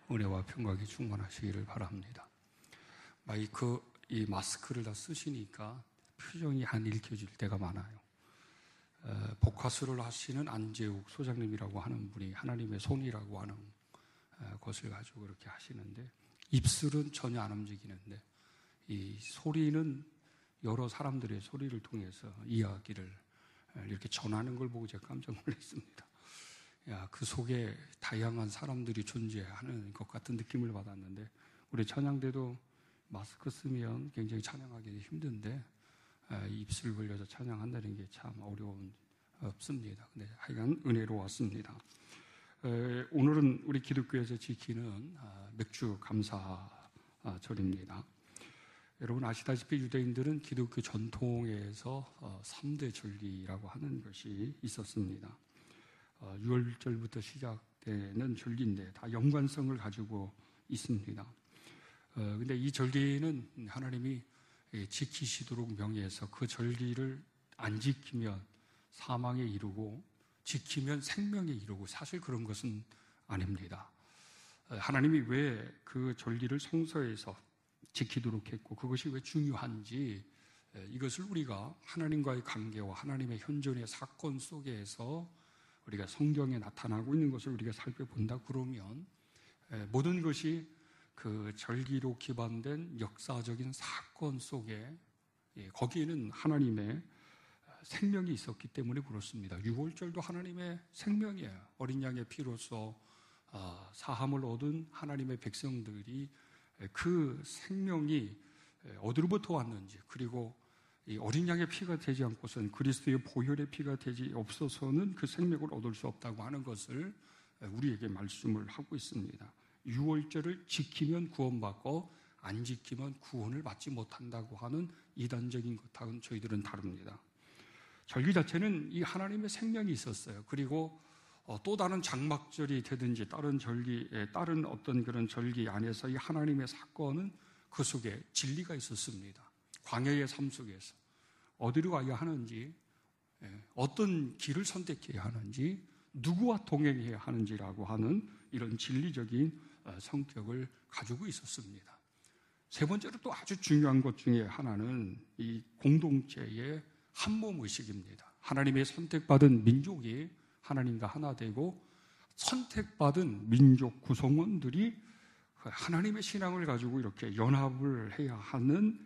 은혜와 평강이 충만하시기를 바랍니다. 이 마스크를 다 쓰시니까 표정이 안 읽혀질 때가 많아요. 복화술을 하시는 안재욱 소장님이라고 하는 분이 하나님의 손이라고 하는 것을 가지고 그렇게 하시는데, 입술은 전혀 안 움직이는데 이 소리는 여러 사람들의 소리를 통해서 이야기를 이렇게 전하는 걸 보고 제가 깜짝 놀랐습니다. 그 속에 다양한 사람들이 존재하는 것 같은 느낌을 받았는데, 우리 찬양대도 마스크 쓰면 굉장히 찬양하기 힘든데 입술 벌려서 찬양한다는 게 참 어렵습니다. 근데 하여간 은혜로웠습니다. 오늘은 우리 기독교에서 지키는 맥주 감사절입니다. 여러분 아시다시피 유대인들은 기독교 전통에서 3대 절기라고 하는 것이 있었습니다. 6월절부터 시작되는 절기인데 다 연관성을 가지고 있습니다. 근데 이 절기는 하나님이 지키시도록 명해서 그 절기를 안 지키면 사망에 이르고 지키면 생명에 이르고, 사실 그런 것은 아닙니다. 하나님이 왜 그 절기를 성서에서 지키도록 했고 그것이 왜 중요한지, 이것을 우리가 하나님과의 관계와 하나님의 현존의 사건 속에서 우리가 성경에 나타나고 있는 것을 우리가 살펴본다 그러면 모든 것이 그 절기로 기반된 역사적인 사건 속에 거기에는 하나님의 생명이 있었기 때문에 그렇습니다. 유월절도 하나님의 생명이에요. 어린 양의 피로써 사함을 얻은 하나님의 백성들이 그 생명이 어디로부터 왔는지, 그리고 이 어린 양의 피가 되지 않고서는, 그리스도의 보혈의 피가 되지 없어서는 그 생명을 얻을 수 없다고 하는 것을 우리에게 말씀을 하고 있습니다. 유월절을 지키면 구원받고 안 지키면 구원을 받지 못한다고 하는 이단적인 것하고는 저희들은 다릅니다. 절기 자체는 이 하나님의 생명이 있었어요. 그리고 또 다른 장막절이 되든지 다른 절기에 다른 어떤 그런 절기 안에서 이 하나님의 사건은 그 속에 진리가 있었습니다. 광야의 삶 속에서 어디로 가야 하는지, 어떤 길을 선택해야 하는지, 누구와 동행해야 하는지라고 하는 이런 진리적인 성격을 가지고 있었습니다. 세 번째로 또 아주 중요한 것 중에 하나는 이 공동체의 한몸 의식입니다. 하나님의 선택받은 민족이 하나님과 하나 되고 선택받은 민족 구성원들이 하나님의 신앙을 가지고 이렇게 연합을 해야 하는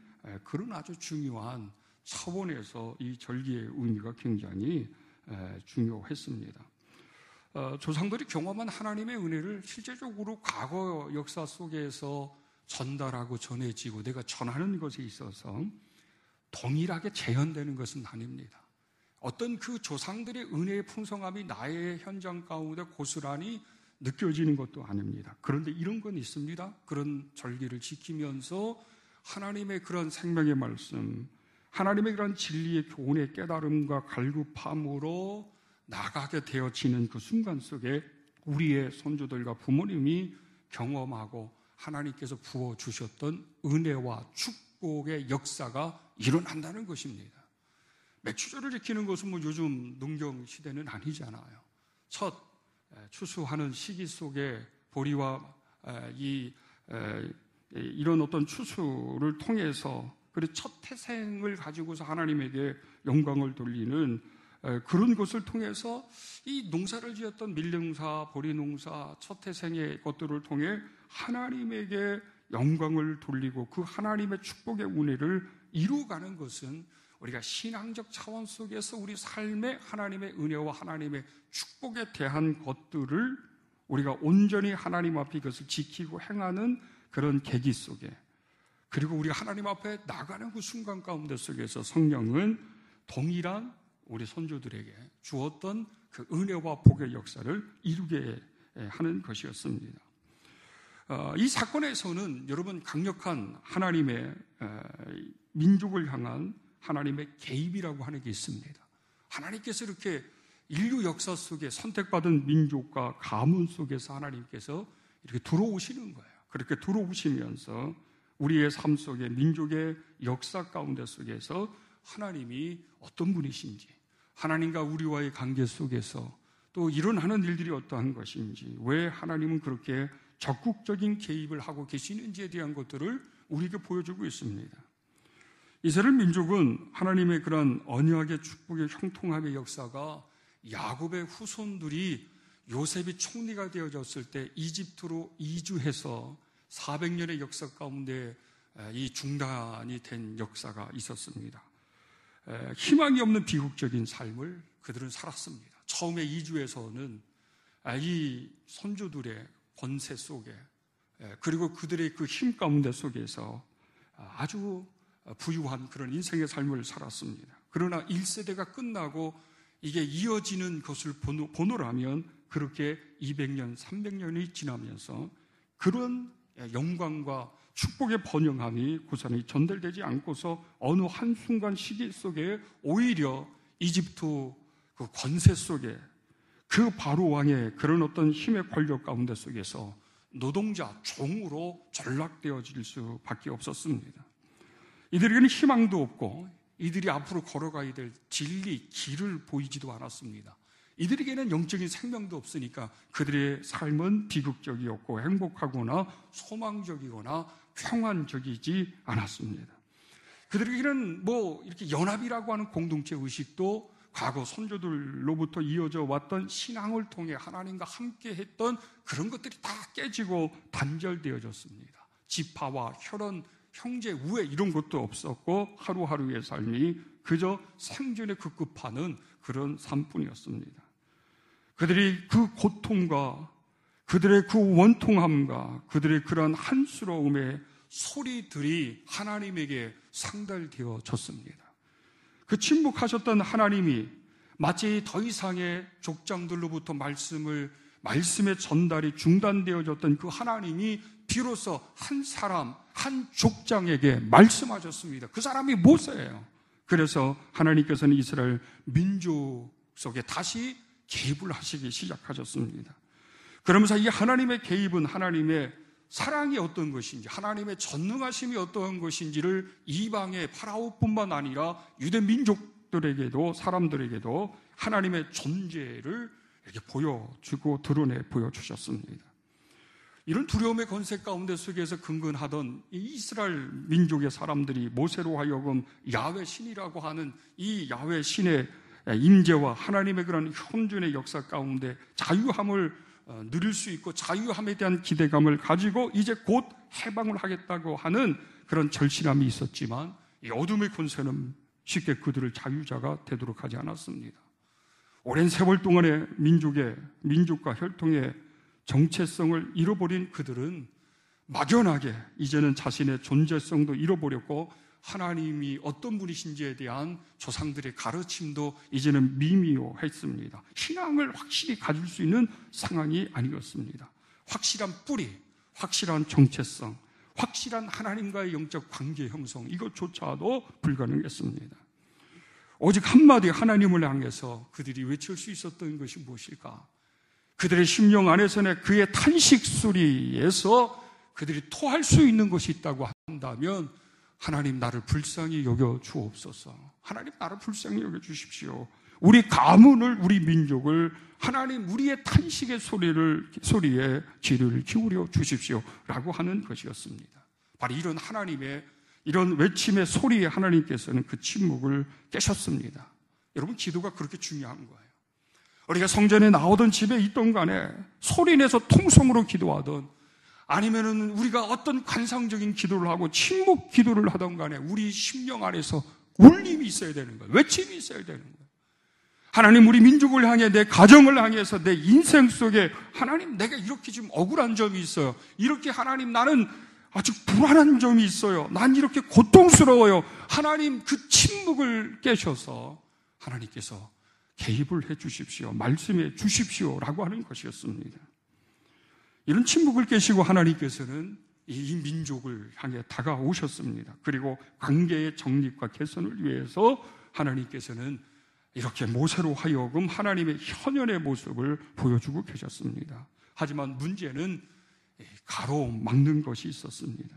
그런 아주 중요한 차원에서 이 절기의 의미가 굉장히 중요했습니다. 조상들이 경험한 하나님의 은혜를 실제적으로 과거 역사 속에서 전달하고 전해지고 내가 전하는 것에 있어서 동일하게 재현되는 것은 아닙니다. 어떤 그 조상들의 은혜의 풍성함이 나의 현장 가운데 고스란히 느껴지는 것도 아닙니다. 그런데 이런 건 있습니다. 그런 절기를 지키면서 하나님의 그런 생명의 말씀, 하나님의 그런 진리의 교훈의 깨달음과 갈급함으로 나가게 되어지는 그 순간 속에 우리의 손주들과 부모님이 경험하고 하나님께서 부어주셨던 은혜와 축복의 역사가 일어난다는 것입니다. 맥주절을 지키는 것은 요즘 농경 시대는 아니잖아요. 첫 추수하는 시기 속에 보리와 이런 어떤 추수를 통해서 그리고 첫 태생을 가지고서 하나님에게 영광을 돌리는 그런 것을 통해서 이 농사를 지었던 밀농사, 보리농사, 첫 태생의 것들을 통해 하나님에게 영광을 돌리고 그 하나님의 축복의 은혜를 이루어가는 것은 우리가 신앙적 차원 속에서 우리 삶에 하나님의 은혜와 하나님의 축복에 대한 것들을 우리가 온전히 하나님 앞에 이것을 지키고 행하는 그런 계기 속에, 그리고 우리가 하나님 앞에 나가는 그 순간 가운데 속에서 성령은 동일한 우리 선조들에게 주었던 그 은혜와 복의 역사를 이루게 하는 것이었습니다. 이 사건에서는 여러분 강력한 하나님의 민족을 향한 하나님의 개입이라고 하는 게 있습니다. 하나님께서 이렇게 인류 역사 속에 선택받은 민족과 가문 속에서 하나님께서 이렇게 들어오시는 거예요. 그렇게 들어오시면서 우리의 삶 속에 민족의 역사 가운데 속에서 하나님이 어떤 분이신지, 하나님과 우리와의 관계 속에서 또 일어나는 일들이 어떠한 것인지, 왜 하나님은 그렇게 적극적인 개입을 하고 계시는지에 대한 것들을 우리에게 보여주고 있습니다. 이스라엘 민족은 하나님의 그런 언약의 축복의 형통함의 역사가 야곱의 후손들이 요셉이 총리가 되어졌을 때 이집트로 이주해서 400년의 역사 가운데 이 중단이 된 역사가 있었습니다. 희망이 없는 비극적인 삶을 그들은 살았습니다. 처음에 이주에서는 이 선조들의 권세 속에 그리고 그들의 그 힘 가운데 속에서 아주 부유한 그런 인생의 삶을 살았습니다. 그러나 1세대가 끝나고 이게 이어지는 것을 보노라면 그렇게 200년, 300년이 지나면서 그런 영광과 축복의 번영함이 구산이 전달되지 않고서 어느 한순간 시기 속에 오히려 이집트 그 권세 속에 그 바로 왕의 그런 어떤 힘의 권력 가운데 속에서 노동자, 종으로 전락되어질 수밖에 없었습니다. 이들에게는 희망도 없고 이들이 앞으로 걸어가야 될 진리, 길을 보이지도 않았습니다. 이들에게는 영적인 생명도 없으니까 그들의 삶은 비극적이었고 행복하거나 소망적이거나 평안적이지 않았습니다. 그들에게는 이렇게 연합이라고 하는 공동체 의식도 과거 선조들로부터 이어져 왔던 신앙을 통해 하나님과 함께 했던 그런 것들이 다 깨지고 단절되어졌습니다. 지파와 혈연, 형제, 우애 이런 것도 없었고 하루하루의 삶이 그저 생존에 급급하는 그런 삶뿐이었습니다. 그들이 그 고통과 그들의 그 원통함과 그들의 그런 한스러움의 소리들이 하나님에게 상달되어졌습니다. 그 침묵하셨던 하나님이 마치 더 이상의 족장들로부터 말씀의 전달이 중단되어졌던 그 하나님이 비로소 한 사람, 한 족장에게 말씀하셨습니다. 그 사람이 모세예요. 그래서 하나님께서는 이스라엘 민족 속에 다시 개입을 하시기 시작하셨습니다. 그러면서 이 하나님의 개입은 하나님의 사랑이 어떤 것인지, 하나님의 전능하심이 어떤 것인지를 이방의 파라오뿐만 아니라 유대 민족들에게도 사람들에게도 하나님의 존재를 이렇게 보여주고 드러내 보여주셨습니다. 이런 두려움의 권세 가운데 속에서 근근하던 이 이스라엘 민족의 사람들이 모세로 하여금 야훼 신이라고 하는 이 야훼 신의 임재와 하나님의 그런 현존의 역사 가운데 자유함을 누릴 수 있고 자유함에 대한 기대감을 가지고 이제 곧 해방을 하겠다고 하는 그런 절실함이 있었지만 이 어둠의 권세는 쉽게 그들을 자유자가 되도록 하지 않았습니다. 오랜 세월 동안의 민족과 혈통의 정체성을 잃어버린 그들은 막연하게 이제는 자신의 존재성도 잃어버렸고 하나님이 어떤 분이신지에 대한 조상들의 가르침도 이제는 미미했습니다. 신앙을 확실히 가질 수 있는 상황이 아니었습니다. 확실한 뿌리, 확실한 정체성, 확실한 하나님과의 영적 관계 형성 이것조차도 불가능했습니다. 오직 한마디 하나님을 향해서 그들이 외칠 수 있었던 것이 무엇일까? 그들의 심령 안에서는 그의 탄식 소리에서 그들이 토할 수 있는 것이 있다고 한다면 하나님 나를 불쌍히 여겨 주옵소서. 하나님 나를 불쌍히 여겨 주십시오. 우리 가문을 우리 민족을 하나님 우리의 탄식의 소리에 귀를 기울여 주십시오 라고 하는 것이었습니다. 바로 이런 하나님의 이런 외침의 소리에 하나님께서는 그 침묵을 깨셨습니다. 여러분 기도가 그렇게 중요한 거예요. 우리가 성전에 나오던 집에 있던 간에 소리내서 통성으로 기도하던 아니면은 우리가 어떤 관상적인 기도를 하고 침묵 기도를 하던 간에 우리 심령 안에서 울림이 있어야 되는 거예요. 외침이 있어야 되는 거예요. 하나님 우리 민족을 향해 내 가정을 향해서 내 인생 속에 하나님 내가 이렇게 지금 억울한 점이 있어요. 이렇게 하나님 나는 아주 불안한 점이 있어요. 난 이렇게 고통스러워요. 하나님 그 침묵을 깨셔서 하나님께서 개입을 해 주십시오. 말씀해 주십시오라고 하는 것이었습니다. 이런 침묵을 깨시고 하나님께서는 이 민족을 향해 다가오셨습니다. 그리고 관계의 정립과 개선을 위해서 하나님께서는 이렇게 모세로 하여금 하나님의 현현의 모습을 보여주고 계셨습니다. 하지만 문제는 가로막는 것이 있었습니다.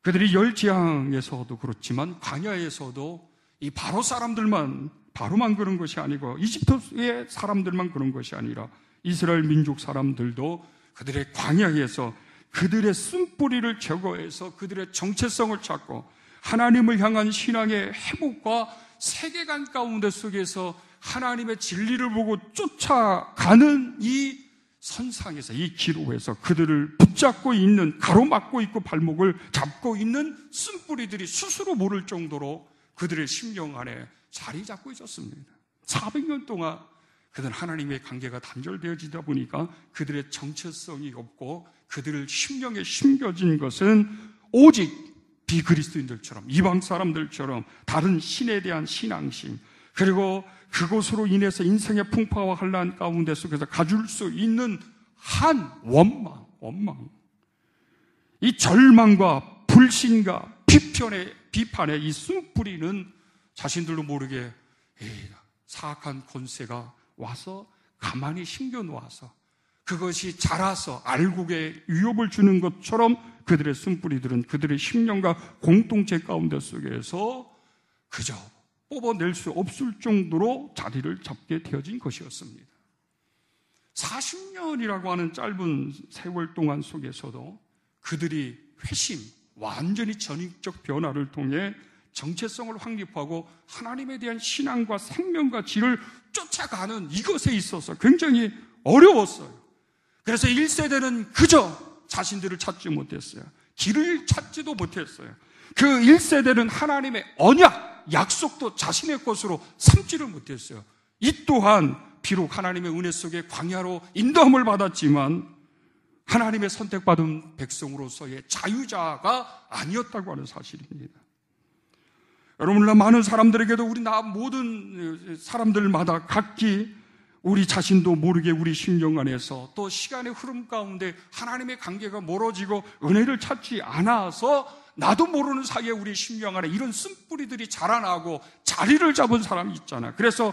그들이 열지향에서도 그렇지만 광야에서도 이 바로만 그런 것이 아니고 이집트의 사람들만 그런 것이 아니라 이스라엘 민족 사람들도 그들의 광야에서 그들의 쓴뿌리를 제거해서 그들의 정체성을 찾고 하나님을 향한 신앙의 회복과 세계관 가운데 속에서 하나님의 진리를 보고 쫓아가는 이 선상에서, 이 기로에서 그들을 붙잡고 있는, 가로막고 있고 발목을 잡고 있는 쓴뿌리들이 스스로 모를 정도로 그들의 심령 안에 자리 잡고 있었습니다. 400년 동안 그들은 하나님의 관계가 단절되어지다 보니까 그들의 정체성이 없고 그들의 심령에 심겨진 것은 오직 비그리스도인들처럼, 이방 사람들처럼 다른 신에 대한 신앙심, 그리고 그것으로 인해서 인생의 풍파와 환난 가운데 속에서 가질 수 있는 한 원망. 이 절망과 불신과 비판의 이 쓴뿌리는 자신들도 모르게 사악한 권세가 와서 가만히 심겨놓아서 그것이 자라서 알곡에 위협을 주는 것처럼 그들의 쓴뿌리들은 그들의 심령과 공동체 가운데 속에서 그저 뽑아낼 수 없을 정도로 자리를 잡게 되어진 것이었습니다. 40년이라고 하는 짧은 세월 동안 속에서도 그들이 회심, 완전히 전인적 변화를 통해 정체성을 확립하고 하나님에 대한 신앙과 생명과 질을 쫓아가는 이것에 있어서 굉장히 어려웠어요. 그래서 1세대는 그저 자신들을 찾지 못했어요. 길을 찾지도 못했어요. 그 1세대는 하나님의 언약, 약속도 자신의 것으로 삼지를 못했어요. 이 또한 비록 하나님의 은혜 속에 광야로 인도함을 받았지만 하나님의 선택받은 백성으로서의 자유자가 아니었다고 하는 사실입니다. 여러분, 많은 사람들에게도 모든 사람들마다 각기 우리 자신도 모르게 우리 심령 안에서 또 시간의 흐름 가운데 하나님의 관계가 멀어지고 은혜를 찾지 않아서 나도 모르는 사이에 우리 심령 안에 이런 쓴뿌리들이 자라나고 자리를 잡은 사람이 있잖아요. 그래서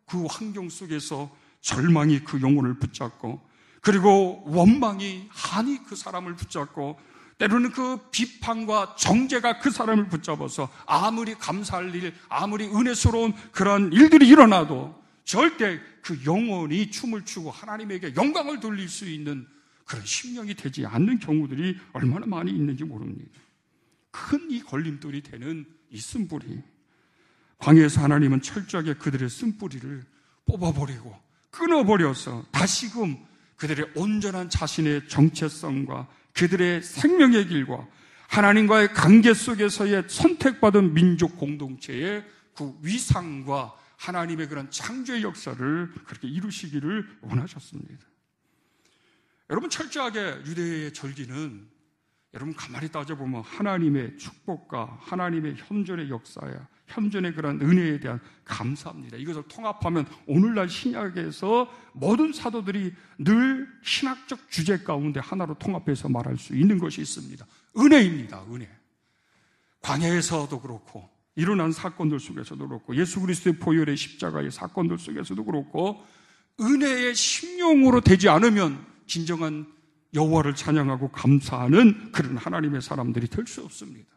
그 환경 속에서 절망이 그 영혼을 붙잡고, 그리고 원망이, 한이 그 사람을 붙잡고, 때로는 그 비판과 정죄가 그 사람을 붙잡아서 아무리 감사할 일, 아무리 은혜스러운 그런 일들이 일어나도 절대 그 영혼이 춤을 추고 하나님에게 영광을 돌릴 수 있는 그런 심령이 되지 않는 경우들이 얼마나 많이 있는지 모릅니다. 큰 이 걸림돌이 되는 이 쓴뿌리, 광야에서 하나님은 철저하게 그들의 쓴뿌리를 뽑아버리고 끊어버려서 다시금 그들의 온전한 자신의 정체성과 그들의 생명의 길과 하나님과의 관계 속에서의 선택받은 민족 공동체의 그 위상과 하나님의 그런 창조의 역사를 그렇게 이루시기를 원하셨습니다. 여러분, 철저하게 유대의 절기는 여러분 가만히 따져보면 하나님의 축복과 하나님의 현존의 역사야, 현존의 그런 은혜에 대한 감사합니다. 이것을 통합하면 오늘날 신약에서 모든 사도들이 늘 신학적 주제 가운데 하나로 통합해서 말할 수 있는 것이 있습니다. 은혜입니다. 은혜. 광야에서도 그렇고 일어난 사건들 속에서도 그렇고 예수 그리스도의 보혈의 십자가의 사건들 속에서도 그렇고 은혜의 심령으로 되지 않으면 진정한 여호와를 찬양하고 감사하는 그런 하나님의 사람들이 될 수 없습니다.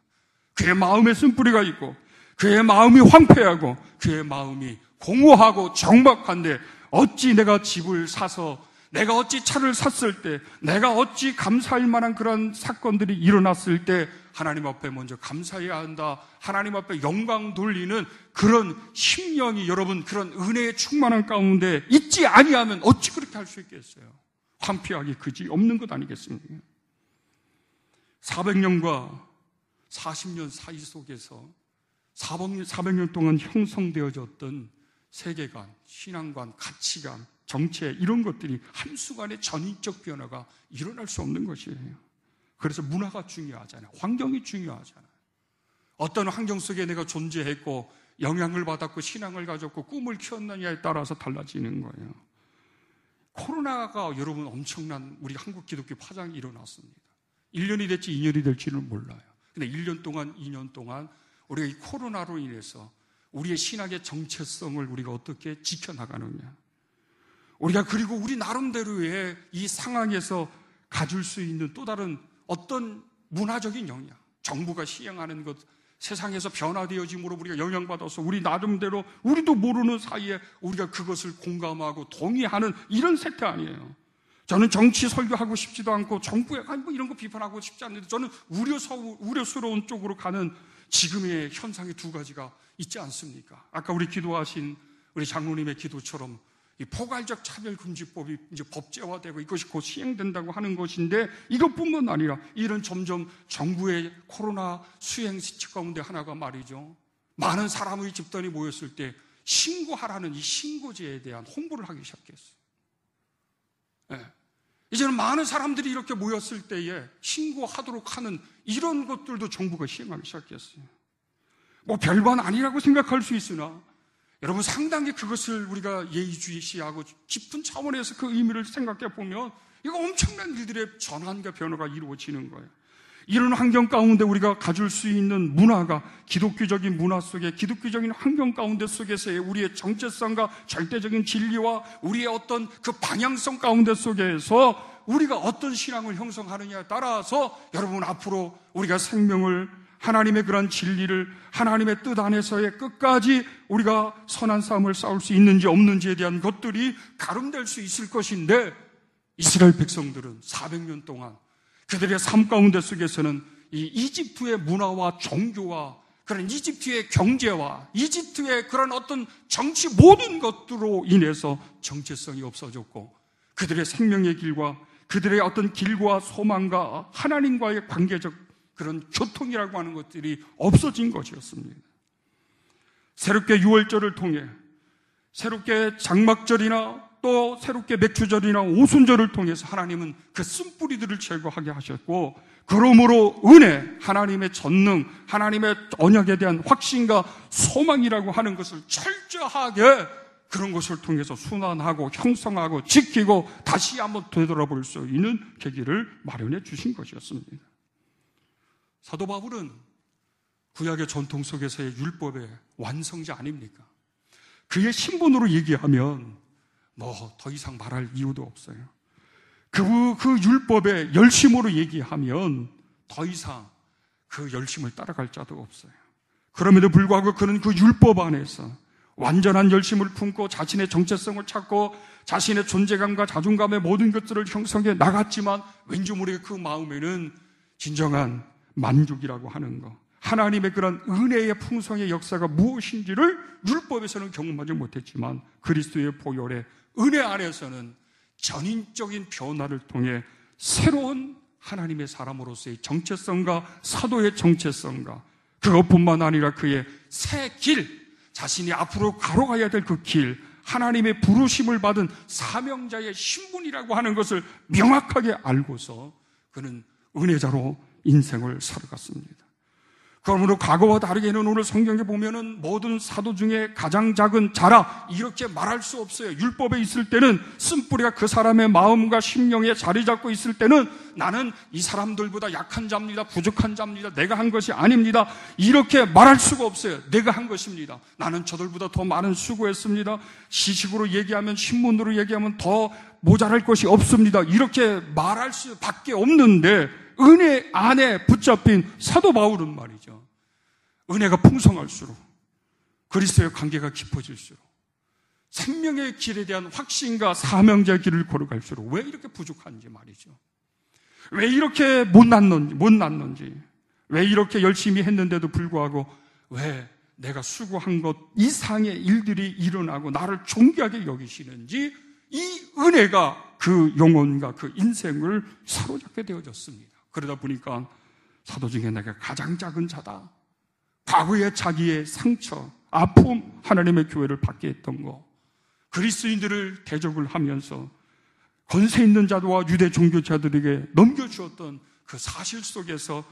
그의 마음에 쓴뿌리가 있고 그의 마음이 황폐하고 그의 마음이 공허하고 정박한데 어찌 내가 집을 사서, 내가 어찌 차를 샀을 때, 내가 어찌 감사할 만한 그런 사건들이 일어났을 때 하나님 앞에 먼저 감사해야 한다, 하나님 앞에 영광 돌리는 그런 심령이 여러분 그런 은혜의 충만한 가운데 있지 아니하면 어찌 그렇게 할 수 있겠어요? 황폐하기 그지 없는 것 아니겠습니까? 400년과 40년 사이 속에서 400년 동안 형성되어졌던 세계관, 신앙관, 가치관, 정체 이런 것들이 한순간에 전인적 변화가 일어날 수 없는 것이에요. 그래서 문화가 중요하잖아요. 환경이 중요하잖아요. 어떤 환경 속에 내가 존재했고 영향을 받았고 신앙을 가졌고 꿈을 키웠느냐에 따라서 달라지는 거예요. 코로나가 여러분 엄청난 우리 한국 기독교 파장이 일어났습니다. 1년이 될지 2년이 될지는 몰라요. 근데 1년 동안 2년 동안 우리가 이 코로나로 인해서 우리의 신학의 정체성을 우리가 어떻게 지켜나가느냐, 우리가 그리고 우리 나름대로의 이 상황에서 가질 수 있는 또 다른 어떤 문화적인 영향, 정부가 시행하는 것, 세상에서 변화되어짐으로 우리가 영향받아서 우리 나름대로 우리도 모르는 사이에 우리가 그것을 공감하고 동의하는 이런 세태 아니에요. 저는 정치 설교하고 싶지도 않고 정부에 뭐 이런 거 비판하고 싶지 않는데 저는 우려스러운 쪽으로 가는 지금의 현상이 두 가지가 있지 않습니까? 아까 우리 기도하신 우리 장로님의 기도처럼 이 포괄적 차별금지법이 이제 법제화되고 이것이 곧 시행된다고 하는 것인데 이것뿐만 아니라 이런 점점 정부의 코로나 수행 수칙 가운데 하나가 말이죠. 많은 사람의 집단이 모였을 때 신고하라는 이 신고제에 대한 홍보를 하기 시작했어요. 네. 이제는 많은 사람들이 이렇게 모였을 때에 신고하도록 하는 이런 것들도 정부가 시행하기 시작했어요. 뭐 별반 아니라고 생각할 수 있으나 여러분 상당히 그것을 우리가 예의주시하고 깊은 차원에서 그 의미를 생각해 보면 이거 엄청난 일들의 전환과 변화가 이루어지는 거예요. 이런 환경 가운데 우리가 가질 수 있는 문화가 기독교적인 문화 속에 기독교적인 환경 가운데 속에서의 우리의 정체성과 절대적인 진리와 우리의 어떤 그 방향성 가운데 속에서 우리가 어떤 신앙을 형성하느냐에 따라서 여러분 앞으로 우리가 생명을 하나님의 그런 진리를 하나님의 뜻 안에서의 끝까지 우리가 선한 싸움을 싸울 수 있는지 없는지에 대한 것들이 가름될 수 있을 것인데 이스라엘 백성들은 400년 동안 그들의 삶 가운데 속에서는 이 이집트의 문화와 종교와 그런 이집트의 경제와 이집트의 그런 어떤 정치 모든 것들로 인해서 정체성이 없어졌고 그들의 생명의 길과 그들의 어떤 길과 소망과 하나님과의 관계적 그런 교통이라고 하는 것들이 없어진 것이었습니다. 새롭게 유월절을 통해 새롭게 장막절이나 또 새롭게 맥주절이나 오순절을 통해서 하나님은 그 쓴뿌리들을 제거하게 하셨고 그러므로 은혜, 하나님의 전능, 하나님의 언약에 대한 확신과 소망이라고 하는 것을 철저하게 그런 것을 통해서 순환하고 형성하고 지키고 다시 한번 되돌아볼 수 있는 계기를 마련해 주신 것이었습니다. 사도 바울은 구약의 전통 속에서의 율법의 완성자 아닙니까? 그의 신분으로 얘기하면 뭐 더 이상 말할 이유도 없어요. 그 율법의 열심으로 얘기하면 더 이상 그 열심을 따라갈 자도 없어요. 그럼에도 불구하고 그는 그 율법 안에서 완전한 열심을 품고 자신의 정체성을 찾고 자신의 존재감과 자존감의 모든 것들을 형성해 나갔지만 왠지 모르게 그 마음에는 진정한 만족이라고 하는 것, 하나님의 그런 은혜의 풍성의 역사가 무엇인지를 율법에서는 경험하지 못했지만 그리스도의 보혈의 은혜 안에서는 전인적인 변화를 통해 새로운 하나님의 사람으로서의 정체성과 사도의 정체성과 그것뿐만 아니라 그의 새 길, 자신이 앞으로 가로가야 될 그 길, 하나님의 부르심을 받은 사명자의 신분이라고 하는 것을 명확하게 알고서 그는 은혜자로 인생을 살아갔습니다. 그러므로 과거와 다르게는 오늘 성경에 보면은 모든 사도 중에 가장 작은 자라 이렇게 말할 수 없어요. 율법에 있을 때는 쓴뿌리가 그 사람의 마음과 심령에 자리 잡고 있을 때는 나는 이 사람들보다 약한 자입니다. 부족한 자입니다. 내가 한 것이 아닙니다. 이렇게 말할 수가 없어요. 내가 한 것입니다. 나는 저들보다 더 많은 수고했습니다. 시식으로 얘기하면 신문으로 얘기하면 더 모자랄 것이 없습니다. 이렇게 말할 수밖에 없는데 은혜 안에 붙잡힌 사도 바울은 말이죠. 은혜가 풍성할수록 그리스도의 관계가 깊어질수록 생명의 길에 대한 확신과 사명자의 길을 걸어갈수록 왜 이렇게 부족한지 말이죠. 왜 이렇게 못 났는지 왜 이렇게 열심히 했는데도 불구하고 왜 내가 수고한 것 이상의 일들이 일어나고 나를 존귀하게 여기시는지 이 은혜가 그 영혼과 그 인생을 사로잡게 되어졌습니다. 그러다 보니까 사도 중에 내가 가장 작은 자다. 과거의 자기의 상처, 아픔, 하나님의 교회를 받게 했던 거, 그리스도인들을 대적을 하면서 권세 있는 자와 유대 종교자들에게 넘겨주었던 그 사실 속에서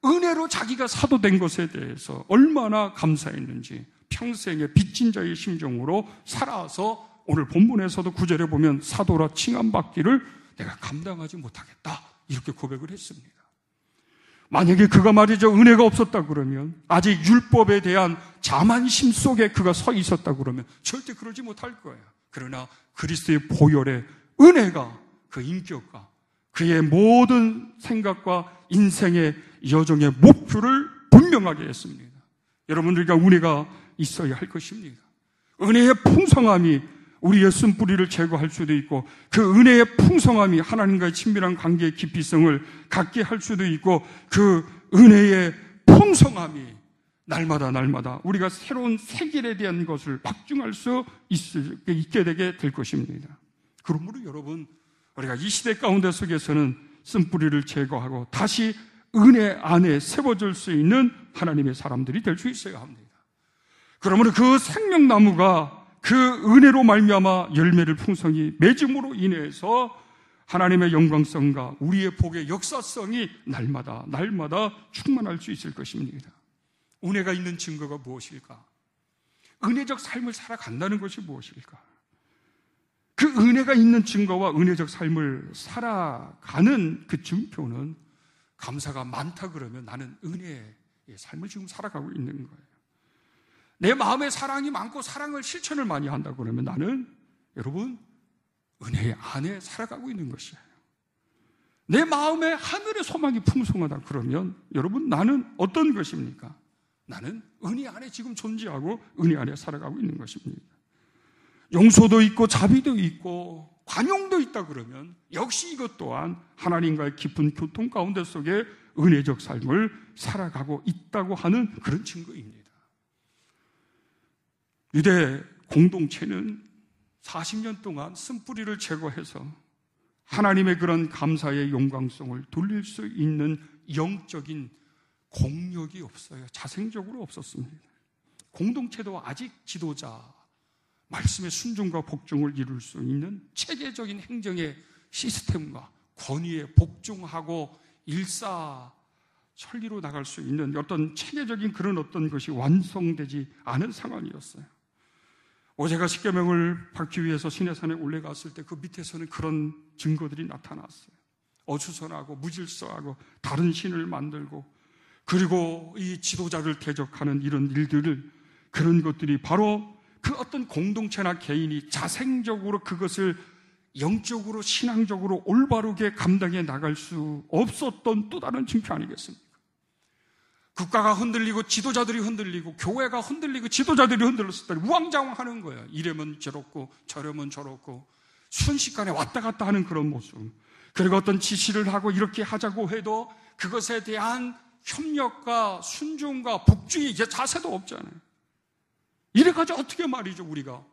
은혜로 자기가 사도된 것에 대해서 얼마나 감사했는지 평생의 빚진 자의 심정으로 살아서 오늘 본문에서도 9절에 보면 사도라 칭함받기를 내가 감당하지 못하겠다 이렇게 고백을 했습니다. 만약에 그가 말이죠 은혜가 없었다 그러면 아직 율법에 대한 자만심 속에 그가 서 있었다 그러면 절대 그러지 못할 거예요. 그러나 그리스도의 보혈의 은혜가 그 인격과 그의 모든 생각과 인생의 여정의 목표를 분명하게 했습니다. 여러분들과 은혜가 있어야 할 것입니다. 은혜의 풍성함이 우리의 쓴뿌리를 제거할 수도 있고 그 은혜의 풍성함이 하나님과의 친밀한 관계의 깊이성을 갖게 할 수도 있고 그 은혜의 풍성함이 날마다 우리가 새로운 세길에 대한 것을 확증할 수 있게 되게 될 것입니다. 그러므로 여러분, 우리가 이 시대 가운데 속에서는 쓴뿌리를 제거하고 다시 은혜 안에 세워질 수 있는 하나님의 사람들이 될 수 있어야 합니다. 그러므로 그 생명나무가 그 은혜로 말미암아 열매를 풍성히 맺음으로 인해서 하나님의 영광성과 우리의 복의 역사성이 날마다 충만할 수 있을 것입니다. 은혜가 있는 증거가 무엇일까? 은혜적 삶을 살아간다는 것이 무엇일까? 그 은혜가 있는 증거와 은혜적 삶을 살아가는 그 증표는 감사가 많다 그러면 나는 은혜의 삶을 지금 살아가고 있는 거예요. 내 마음에 사랑이 많고 사랑을 실천을 많이 한다 그러면 나는 여러분 은혜 안에 살아가고 있는 것이에요. 내 마음에 하늘의 소망이 풍성하다 그러면 여러분 나는 어떤 것입니까? 나는 은혜 안에 지금 존재하고 은혜 안에 살아가고 있는 것입니다. 용서도 있고 자비도 있고 관용도 있다 그러면 역시 이것 또한 하나님과의 깊은 교통 가운데 속에 은혜적 삶을 살아가고 있다고 하는 그런 증거입니다. 유대 공동체는 40년 동안 쓴뿌리를 제거해서 하나님의 그런 감사의 영광성을 돌릴 수 있는 영적인 공력이 없어요. 자생적으로 없었습니다. 공동체도 아직 지도자, 말씀의 순종과 복종을 이룰 수 있는 체계적인 행정의 시스템과 권위에 복종하고 일사천리로 나갈 수 있는 어떤 체계적인 그런 어떤 것이 완성되지 않은 상황이었어요. 모세가 십계명을 받기 위해서 시내산에 올라갔을 때 그 밑에서는 그런 증거들이 나타났어요. 어수선하고 무질서하고 다른 신을 만들고 그리고 이 지도자를 대적하는 이런 일들을 그런 것들이 바로 그 어떤 공동체나 개인이 자생적으로 그것을 영적으로 신앙적으로 올바르게 감당해 나갈 수 없었던 또 다른 증표 아니겠습니까? 국가가 흔들리고 지도자들이 흔들리고 교회가 흔들리고 지도자들이 흔들렸을 때 우왕좌왕하는 거예요. 이러면 저렇고 저러면 저렇고 순식간에 왔다 갔다 하는 그런 모습. 그리고 어떤 지시를 하고 이렇게 하자고 해도 그것에 대한 협력과 순종과 복주의 자세도 없잖아요. 이래가지고 어떻게 말이죠, 우리가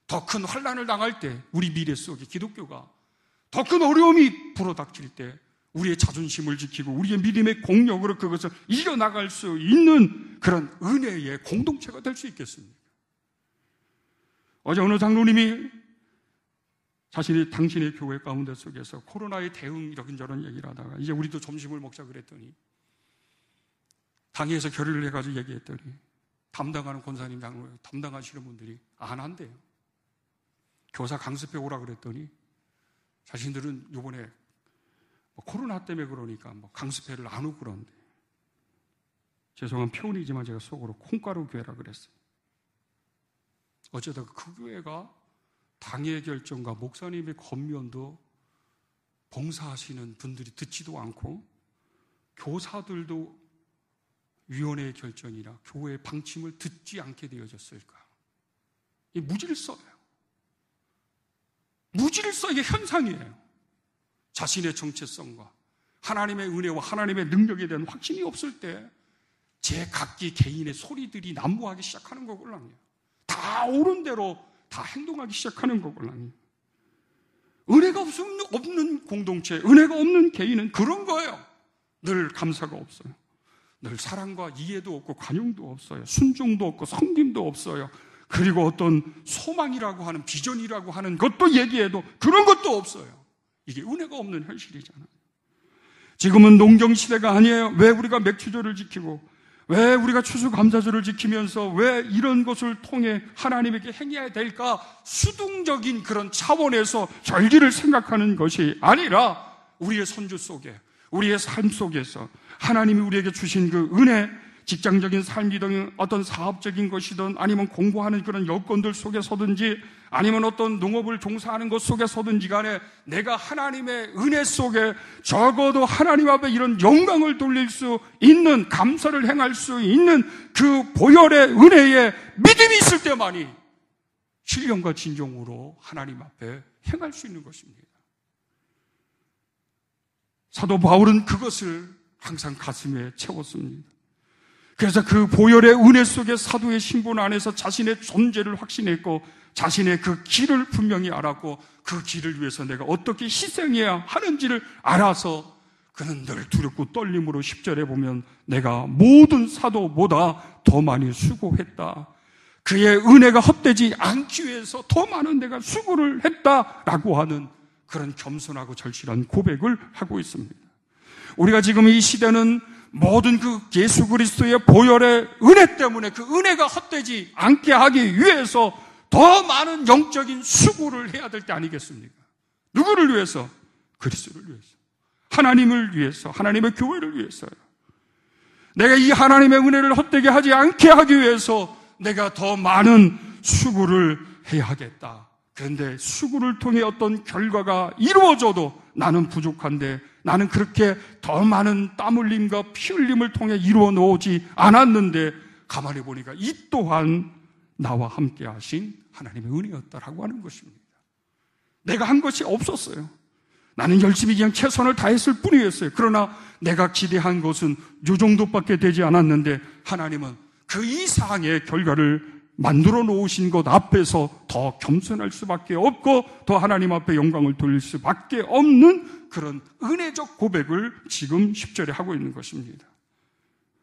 더 큰 환난을 당할 때 우리 미래 속에 기독교가 더 큰 어려움이 불어닥칠 때 우리의 자존심을 지키고 우리의 믿음의 공력으로 그것을 이겨나갈 수 있는 그런 은혜의 공동체가 될 수 있겠습니까? 어제 어느 장로님이 당신의 교회 가운데 속에서 코로나의 대응 이런저런 얘기를 하다가 이제 우리도 점심을 먹자 그랬더니 당회에서 결의를 해가지고 얘기했더니 담당하는 권사님, 장로, 담당하시는 분들이 안 한대요. 교사 강습해 오라 그랬더니 자신들은 이번에 코로나 때문에 그러니까 강습회를 안 오고 그런데 죄송한 표현이지만 제가 속으로 콩가루 교회라 그랬어요. 어쩌다가 그 교회가 당의 결정과 목사님의 권면도 봉사하시는 분들이 듣지도 않고 교사들도 위원회의 결정이나 교회의 방침을 듣지 않게 되어졌을까? 이 무질서예요. 무질서의 현상이에요. 자신의 정체성과 하나님의 은혜와 하나님의 능력에 대한 확신이 없을 때 제 각기 개인의 소리들이 난무하기 시작하는 거걸랑요. 다 옳은 대로 다 행동하기 시작하는 거걸랑요. 은혜가 없는 공동체, 은혜가 없는 개인은 그런 거예요. 늘 감사가 없어요. 늘 사랑과 이해도 없고 관용도 없어요. 순종도 없고 섬김도 없어요. 그리고 어떤 소망이라고 하는 비전이라고 하는 것도 얘기해도 그런 것도 없어요. 이게 은혜가 없는 현실이잖아요. 지금은 농경시대가 아니에요. 왜 우리가 맥주절을 지키고 왜 우리가 추수감사절을 지키면서 왜 이런 것을 통해 하나님에게 행해야 될까? 수동적인 그런 차원에서 절기를 생각하는 것이 아니라 우리의 선주 속에 우리의 삶 속에서 하나님이 우리에게 주신 그 은혜, 직장적인 삶이든 어떤 사업적인 것이든 아니면 공부하는 그런 여건들 속에서든지 아니면 어떤 농업을 종사하는 것 속에서든지 간에 내가 하나님의 은혜 속에 적어도 하나님 앞에 이런 영광을 돌릴 수 있는, 감사를 행할 수 있는 그 보혈의 은혜에 믿음이 있을 때만이 신령과 진정으로 하나님 앞에 행할 수 있는 것입니다. 사도 바울은 그것을 항상 가슴에 채웠습니다. 그래서 그 보혈의 은혜 속에 사도의 신분 안에서 자신의 존재를 확신했고 자신의 그 길을 분명히 알았고 그 길을 위해서 내가 어떻게 희생해야 하는지를 알아서 그는 늘 두렵고 떨림으로 10절에 보면 내가 모든 사도보다 더 많이 수고했다. 그의 은혜가 헛되지 않기 위해서 더 많은 내가 수고를 했다라고 하는 그런 겸손하고 절실한 고백을 하고 있습니다. 우리가 지금 이 시대는 모든 그 예수 그리스도의 보혈의 은혜 때문에 그 은혜가 헛되지 않게 하기 위해서 더 많은 영적인 수고를 해야 될 때 아니겠습니까? 누구를 위해서? 그리스도를 위해서. 하나님을 위해서, 하나님의 교회를 위해서요. 내가 이 하나님의 은혜를 헛되게 하지 않게 하기 위해서 내가 더 많은 수고를 해야 하겠다. 그런데 수고를 통해 어떤 결과가 이루어져도 나는 부족한데 나는 그렇게 더 많은 땀 흘림과 피 흘림을 통해 이루어 놓지 않았는데 가만히 보니까 이 또한 나와 함께 하신 하나님의 은혜였다라고 하는 것입니다. 내가 한 것이 없었어요. 나는 열심히 그냥 최선을 다했을 뿐이었어요. 그러나 내가 기대한 것은 이 정도밖에 되지 않았는데 하나님은 그 이상의 결과를 만들어 놓으신 것 앞에서 더 겸손할 수밖에 없고 더 하나님 앞에 영광을 돌릴 수밖에 없는 그런 은혜적 고백을 지금 10절에 하고 있는 것입니다.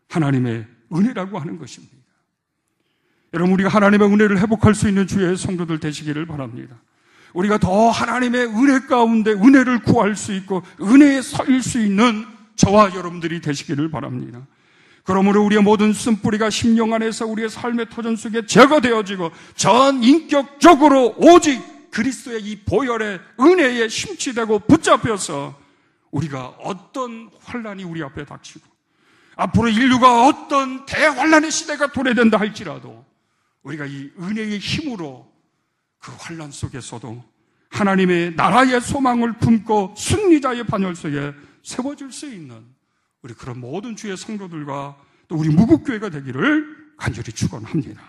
하나님의 은혜라고 하는 것입니다. 여러분, 우리가 하나님의 은혜를 회복할 수 있는 주의 성도들 되시기를 바랍니다. 우리가 더 하나님의 은혜 가운데 은혜를 구할 수 있고 은혜에 설 수 있는 저와 여러분들이 되시기를 바랍니다. 그러므로 우리의 모든 쓴뿌리가 심령 안에서 우리의 삶의 터전 속에 제거되어지고 전 인격적으로 오직 그리스도의 이 보혈의 은혜에 심취되고 붙잡혀서 우리가 어떤 환난이 우리 앞에 닥치고 앞으로 인류가 어떤 대환난의 시대가 도래된다 할지라도 우리가 이 은혜의 힘으로 그 환난 속에서도 하나님의 나라의 소망을 품고 승리자의 반열 속에 세워질 수 있는 우리 그런 모든 주의 성도들과 또 우리 무국교회가 되기를 간절히 축원합니다.